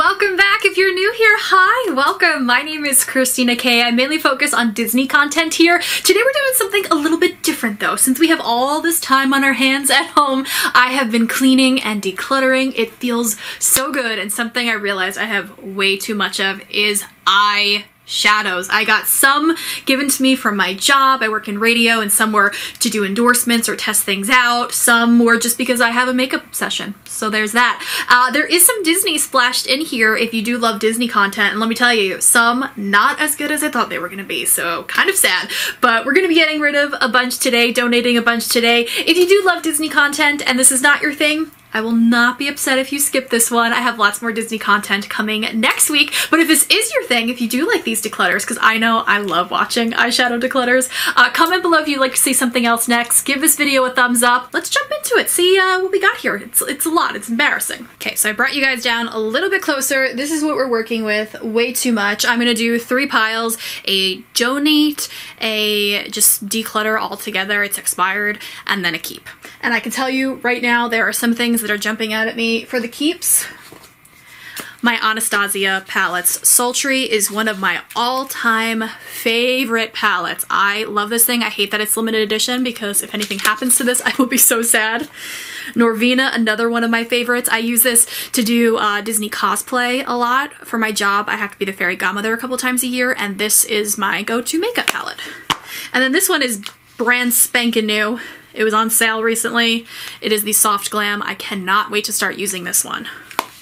welcome back. If you're new here, hi, welcome. My name is Christina K. I mainly focus on Disney content here. Today we're doing something a little bit different though. Since we have all this time on our hands at home, I have been cleaning and decluttering. It feels so good, and something I realize I have way too much of is eyeshadows. I got some given to me from my job. I work in radio, and some were to do endorsements or test things out. Some were just because I have a makeup obsession. So there's that. There is some Disney splashed in here if you do love Disney content, and let me tell you, some not as good as I thought they were gonna be, so kind of sad. But we're gonna be getting rid of a bunch today, donating a bunch today. If you do love Disney content and this is not your thing, I will not be upset if you skip this one. I have lots more Disney content coming next week. But if this is your thing, if you do like these declutters, because I know I love watching eyeshadow declutters, comment below if you'd like to see something else next. Give this video a thumbs up. Let's jump into it. See what we got here. It's a lot. It's embarrassing. Okay, so I brought you guys down a little bit closer. This is what we're working with. Way too much. I'm gonna do 3 piles: a donate, a just declutter altogether, it's expired, and then a keep. And I can tell you right now, there are some things that are jumping out at me for the keeps. My Anastasia palettes. Sultry is one of my all-time favorite palettes. I love this thing. I hate that it's limited edition because if anything happens to this, I will be so sad. Norvina, another one of my favorites. I use this to do Disney cosplay a lot. For my job, I have to be the fairy godmother a couple times a year, and this is my go-to makeup palette. And then this one is brand spanking new. It was on sale recently. It is the Soft Glam. I cannot wait to start using this one.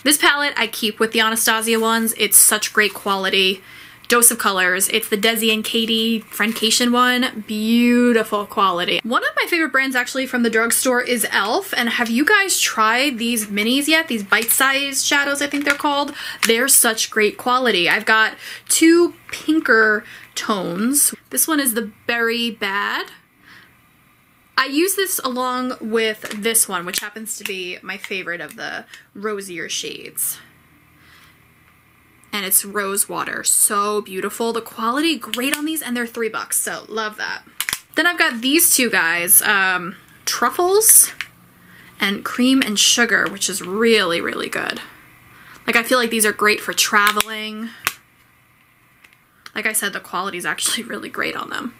This palette I keep with the Anastasia ones. It's such great quality. Dose of colors. It's the Desi and Katie Friendcation one. Beautiful quality. One of my favorite brands actually from the drugstore is e.l.f. And have you guys tried these minis yet? These bite-sized shadows, I think they're called. They're such great quality. I've got 2 pinker tones. This one is the Berry Bad. I use this along with this one, which happens to be my favorite of the rosier shades. And it's Rose Water. So beautiful. The quality, great on these, and they're $3, so love that. Then I've got these 2 guys, Truffles and Cream and Sugar, which is really, really good. Like, I feel like these are great for traveling. Like I said, the quality is actually really great on them.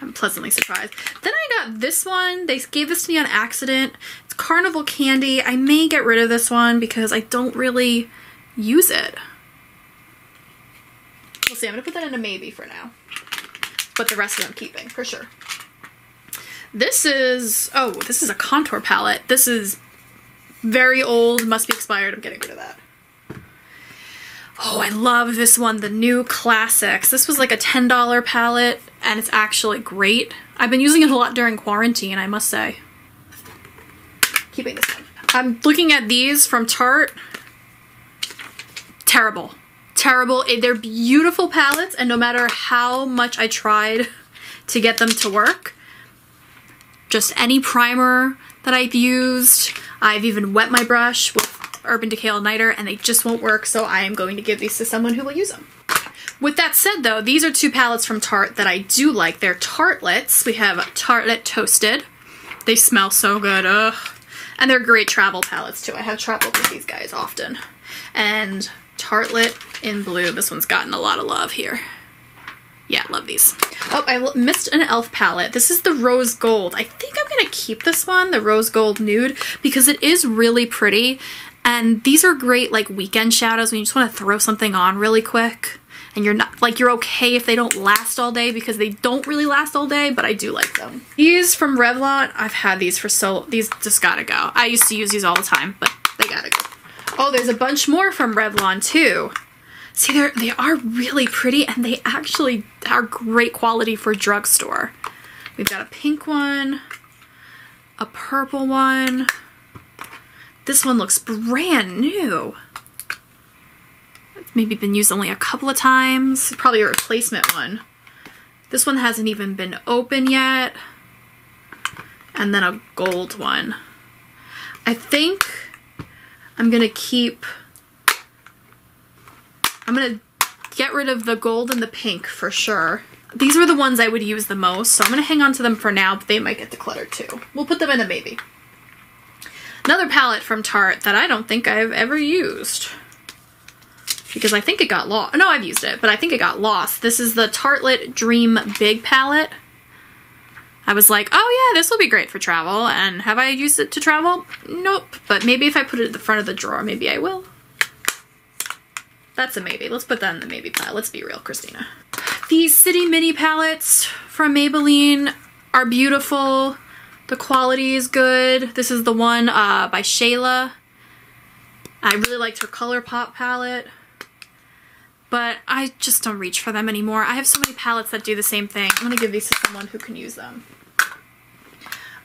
I'm pleasantly surprised. Then I got this one. They gave this to me on accident. It's Carnival Candy. I may get rid of this one because I don't really use it. We'll see. I'm going to put that in a maybe for now. But the rest of them I'm keeping, for sure. This is, oh, this is a contour palette. This is very old, must be expired. I'm getting rid of that. Oh, I love this one, the new Classics. This was like a $10 palette, and it's actually great. I've been using it a lot during quarantine, I must say. Keeping this one. I'm looking at these from Tarte. Terrible. Terrible. They're beautiful palettes, and no matter how much I tried to get them to work, just any primer that I've used, I've even wet my brush with Urban Decay All-Nighter, and they just won't work, so I am going to give these to someone who will use them. With that said though, these are 2 palettes from Tarte that I do like. They're Tartelets. We have Tartlet Toasted. They smell so good, ugh. And they're great travel palettes too. I have traveled with these guys often. And Tartlet in Blue. This one's gotten a lot of love here. Yeah, love these. Oh, I missed an e.l.f. palette. This is the Rose Gold. I think I'm gonna keep this one, the Rose Gold Nude, because it is really pretty. And these are great like weekend shadows when you just want to throw something on really quick. And you're not, like, you're okay if they don't last all day, because they don't really last all day, but I do like them. These from Revlon, I've had these for these just gotta go. I used to use these all the time, but they gotta go. Oh, there's a bunch more from Revlon too. See, they are really pretty, and they actually are great quality for drugstore. We've got a pink one, a purple one. This one looks brand new. It's maybe been used only a couple of times. Probably a replacement one. This one hasn't even been open yet. And then a gold one. I think I'm gonna get rid of the gold and the pink for sure. These were the ones I would use the most, so I'm gonna hang on to them for now, but they might get decluttered too. We'll put them in a maybe. Another palette from Tarte that I don't think I've ever used. because I think it got lost. No, I've used it, but I think it got lost. This is the Tartelette Dream Big palette. I was like, oh yeah, this will be great for travel. And have I used it to travel? Nope. But maybe if I put it at the front of the drawer, maybe I will. That's a maybe. Let's put that in the maybe pile. Let's be real, Christina. These City Mini palettes from Maybelline are beautiful. The quality is good. This is the one by Shayla. I really liked her ColourPop palette, but I just don't reach for them anymore. I have so many palettes that do the same thing. I'm gonna give these to someone who can use them.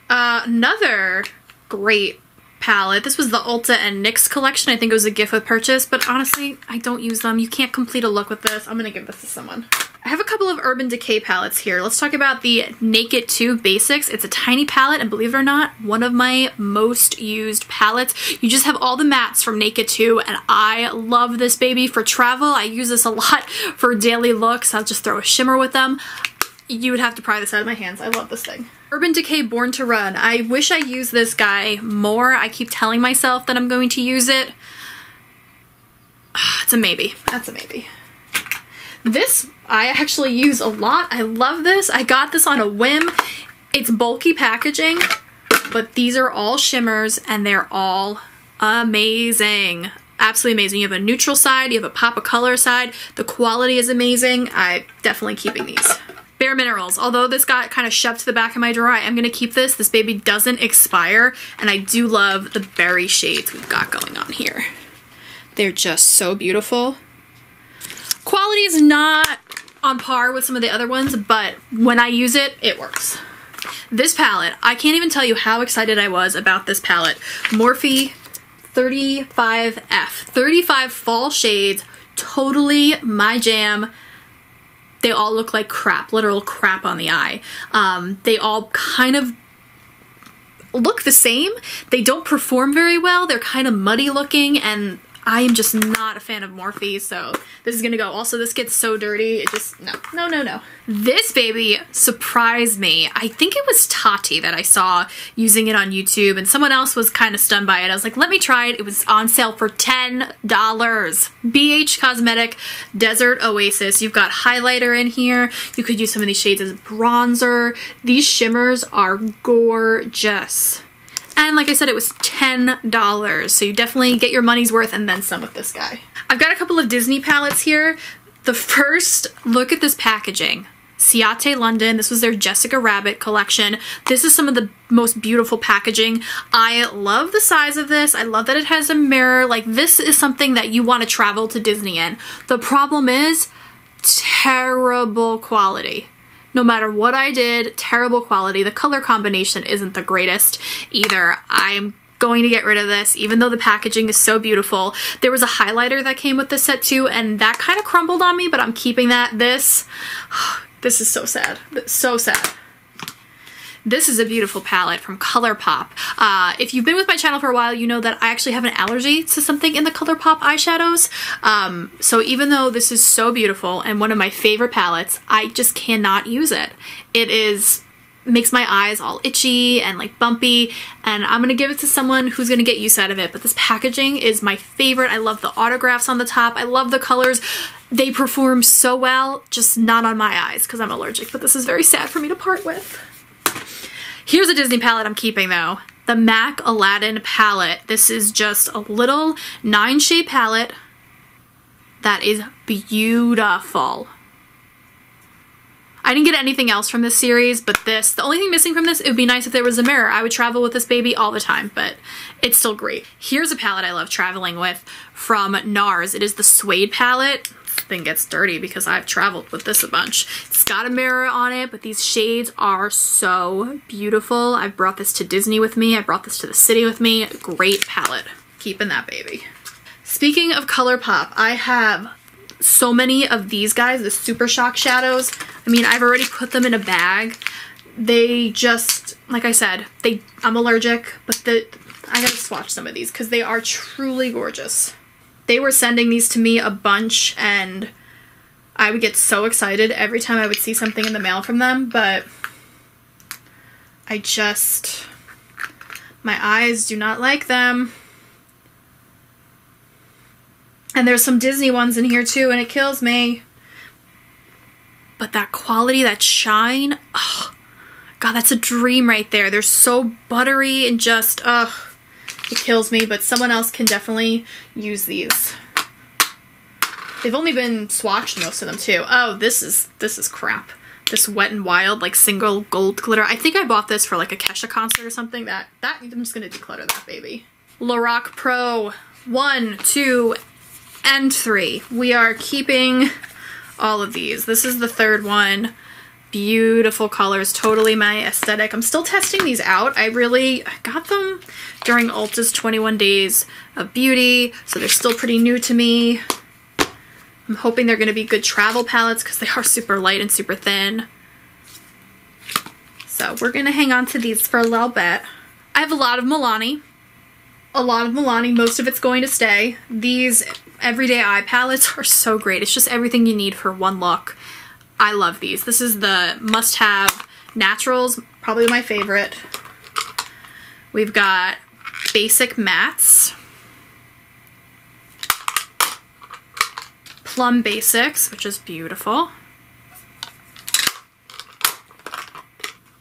Another great palette. This was the Ulta and NYX collection. I think it was a gift with purchase, but honestly, I don't use them. You can't complete a look with this. I'm gonna give this to someone. I have a couple of Urban Decay palettes here. Let's talk about the Naked 2 Basics. It's a tiny palette, and believe it or not, one of my most used palettes. You just have all the mattes from Naked 2, and I love this baby for travel. I use this a lot for daily looks. I'll just throw a shimmer with them. You would have to pry this out of my hands. I love this thing. Urban Decay Born to Run. I wish I used this guy more. I keep telling myself that I'm going to use it. It's a maybe. That's a maybe. This I actually use a lot. I love this. I got this on a whim. It's bulky packaging, but these are all shimmers and they're all amazing. Absolutely amazing. You have a neutral side, you have a pop of color side. The quality is amazing. I'm definitely keeping these. Bare Minerals. Although this got kind of shoved to the back of my drawer, I am going to keep this. This baby doesn't expire, and I do love the berry shades we've got going on here. They're just so beautiful. Quality is not on par with some of the other ones, but when I use it, it works. This palette, I can't even tell you how excited I was about this palette. Morphe 35F. 35 fall shades, totally my jam. They all look like crap, literal crap on the eye. They all kind of look the same. They don't perform very well. They're kind of muddy looking, and I am just not a fan of Morphe, so this is gonna go. Also, this gets so dirty, it just, no. This baby surprised me. I think it was Tati that I saw using it on YouTube, and someone else was kind of stunned by it. I was like, let me try it. It was on sale for $10. BH Cosmetic Desert Oasis. You've got highlighter in here. You could use some of these shades as bronzer. These shimmers are gorgeous. And like I said, it was $10, so you definitely get your money's worth and then some with this guy. I've got a couple of Disney palettes here. The first, look at this packaging. Ciate London, this was their Jessica Rabbit collection. This is some of the most beautiful packaging. I love the size of this. I love that it has a mirror. Like, this is something that you want to travel to Disney in. The problem is terrible quality. No matter what I did, terrible quality. The color combination isn't the greatest either. I'm going to get rid of this, even though the packaging is so beautiful. There was a highlighter that came with this set too, and that kind of crumbled on me, but I'm keeping that. This is so sad. So sad. This is a beautiful palette from ColourPop. If you've been with my channel for a while, you know that I actually have an allergy to something in the ColourPop eyeshadows. So even though this is so beautiful and one of my favorite palettes, I just cannot use it. It makes my eyes all itchy and like bumpy, and I'm gonna give it to someone who's gonna get use out of it. But this packaging is my favorite. I love the autographs on the top. I love the colors. They perform so well, just not on my eyes because I'm allergic, but this is very sad for me to part with. Here's a Disney palette I'm keeping though. The MAC Aladdin palette. This is just a little 9-shade palette that is beautiful. I didn't get anything else from this series, but this, the only thing missing from this, it would be nice if there was a mirror. I would travel with this baby all the time, but it's still great. Here's a palette I love traveling with from NARS. It is the Suede palette. This thing gets dirty because I've traveled with this a bunch. It's got a mirror on it, but these shades are so beautiful. I've brought this to Disney with me. I brought this to the city with me. Great palette. Keeping that baby. Speaking of ColourPop, I have so many of these guys, the Super Shock shadows. I mean, I've already put them in a bag. They just, like I said, I'm allergic, but I gotta swatch some of these because they are truly gorgeous. They were sending these to me a bunch, and I would get so excited every time I would see something in the mail from them, but my eyes do not like them. And there's some Disney ones in here too, and it kills me. But that quality, that shine, oh, God, that's a dream right there. They're so buttery and just, ugh, it kills me, but someone else can definitely use these. They've only been swatched, most of them too. Oh, this is crap. This Wet n Wild, like, single gold glitter. I think I bought this for like a Kesha concert or something. I'm just gonna declutter that baby. Lorac Pro 1, 2, and 3. We are keeping all of these. This is the third one. Beautiful colors, totally my aesthetic. I'm still testing these out. I got them during Ulta's 21 Days of Beauty, so they're still pretty new to me. I'm hoping they're going to be good travel palettes because they are super light and super thin. So we're going to hang on to these for a little bit. I have a lot of Milani. Most of it's going to stay. These everyday eye palettes are so great. It's just everything you need for one look. I love these. This is the must-have Naturals, probably my favorite. We've got Basic Mattes. Plum Basics, which is beautiful.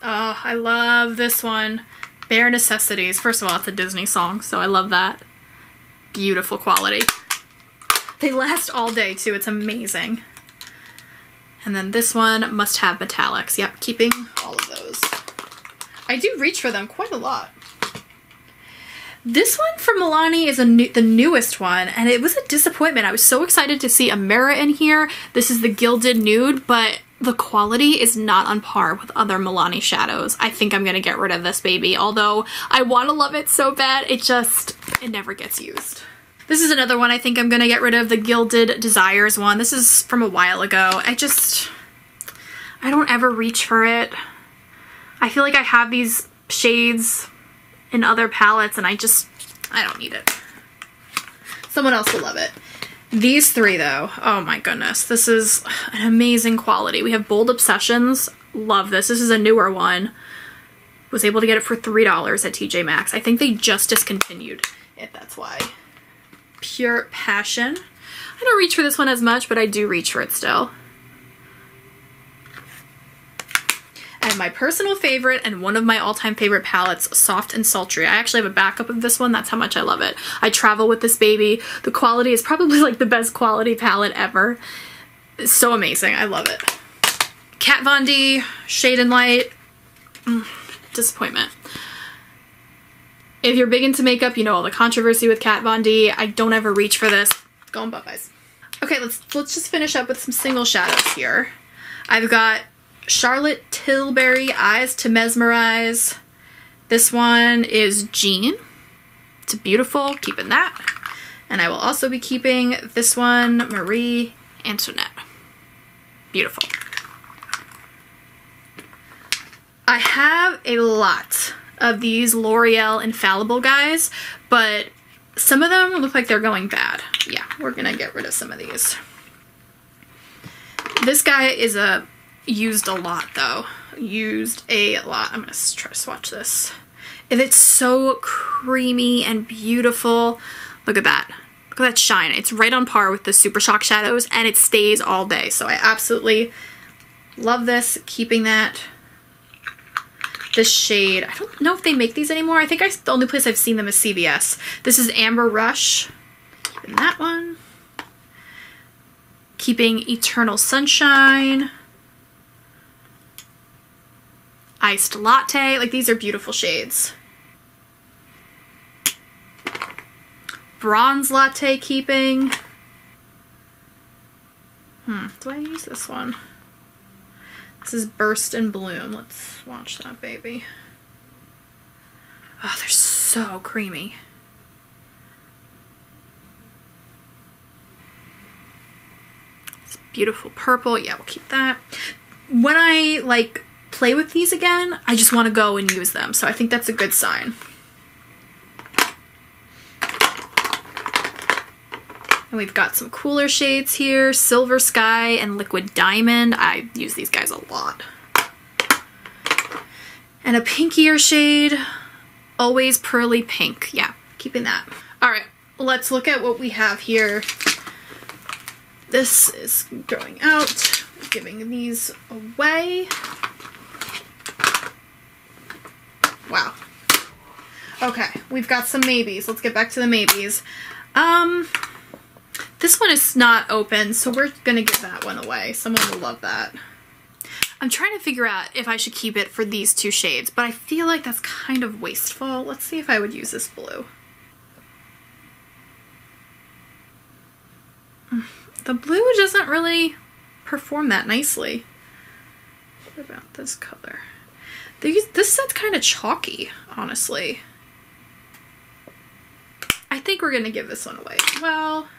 Oh, I love this one. Bare Necessities. First of all, it's a Disney song, so I love that. Beautiful quality. They last all day, too. It's amazing. And then this one, Must Have Metallics. Yep, keeping all of those. I do reach for them quite a lot. This one from Milani is the newest one, and it was a disappointment. I was so excited to see a mirror in here. This is the Gilded Nude, but the quality is not on par with other Milani shadows. I think I'm gonna get rid of this baby, although I want to love it so bad, it never gets used. This is another one I think I'm gonna get rid of, the Gilded Desires one. This is from a while ago. I don't ever reach for it. I feel like I have these shades in other palettes and I don't need it. Someone else will love it. These three though, oh my goodness, this is an amazing quality. We have Bold Obsessions, love this. This is a newer one. Was able to get it for $3 at TJ Maxx. I think they just discontinued it, that's why. Pure Passion. I don't reach for this one as much, but I do reach for it still. And my personal favorite and one of my all-time favorite palettes, Soft and Sultry. I actually have a backup of this one. That's how much I love it. I travel with this baby. The quality is probably like the best quality palette ever. It's so amazing. I love it. Kat Von D, Shade and Light. Disappointment. If you're big into makeup, you know all the controversy with Kat Von D. I don't ever reach for this. Going bye-byes. Okay, let's just finish up with some single shadows here. I've got Charlotte Tilbury Eyes to Mesmerize. This one is Jean. It's beautiful, keeping that. And I will also be keeping this one, Marie Antoinette. Beautiful. I have a lot of these L'Oreal Infallible guys, but some of them look like they're going bad. Yeah, we're gonna get rid of some of these. This guy is used a lot though. Used a lot. I'm gonna try to swatch this. And it's so creamy and beautiful. Look at that. Look at that shine. It's right on par with the Super Shock shadows and it stays all day. So I absolutely love this. Keeping that. This shade, I don't know if they make these anymore. I think the only place I've seen them is CVS. This is Amber Rush. Keeping that one. Keeping Eternal Sunshine. Iced Latte. Like, these are beautiful shades. Bronze Latte keeping. Do I use this one? This is Burst and Bloom. Let's watch that baby. Oh, they're so creamy. It's beautiful purple. Yeah, we'll keep that. When I, like, play with these again, I just want to go and use them. So I think that's a good sign. And we've got some cooler shades here, Silver Sky and Liquid Diamond. I use these guys a lot. And a pinkier shade, Always Pearly Pink. Yeah, keeping that. All right, let's look at what we have here This is going out, giving these away. Wow. Okay, we've got some maybes. Let's get back to the maybes. This one is not open, so we're gonna give that one away. Someone will love that. I'm trying to figure out if I should keep it for these two shades, but I feel like that's kind of wasteful. Let's see if I would use this blue. The blue doesn't really perform that nicely. What about this color? This set's kind of chalky, honestly. I think we're gonna give this one away. Well,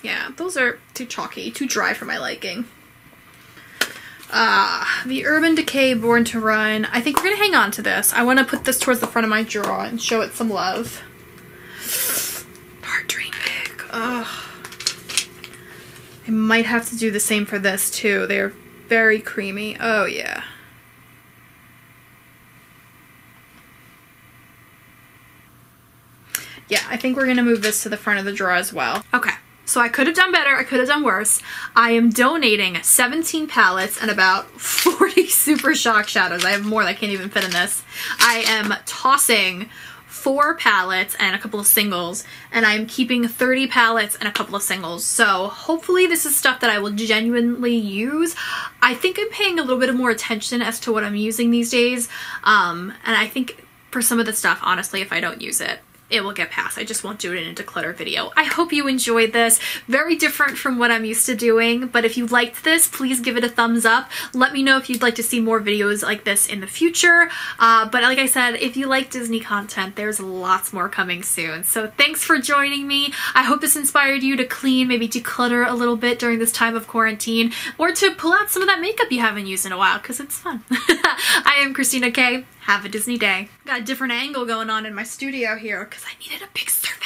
yeah, those are too chalky, too dry for my liking. The Urban Decay Born to Run. I think we're gonna hang on to this. I want to put this towards the front of my drawer and show it some love. Part Dream Big. Ugh. I might have to do the same for this too. They're very creamy. Oh yeah. Yeah, I think we're gonna move this to the front of the drawer as well. Okay. So I could have done better, I could have done worse. I am donating 17 palettes and about 40 Super Shock shadows. I have more that can't even fit in this. I am tossing 4 palettes and a couple of singles, and I'm keeping 30 palettes and a couple of singles. So hopefully this is stuff that I will genuinely use. I think I'm paying a little bit more attention as to what I'm using these days. And I think for some of the stuff, honestly, if I don't use it, it will get passed. I just won't do it in a declutter video. I hope you enjoyed this. Very different from what I'm used to doing, but if you liked this, please give it a thumbs up. Let me know if you'd like to see more videos like this in the future. But like I said, if you like Disney content, there's lots more coming soon. So thanks for joining me. I hope this inspired you to clean, maybe declutter a little bit during this time of quarantine, or to pull out some of that makeup you haven't used in a while, because it's fun. I am Christina K. Have a Disney day. Got a different angle going on in my studio here because I needed a big surface.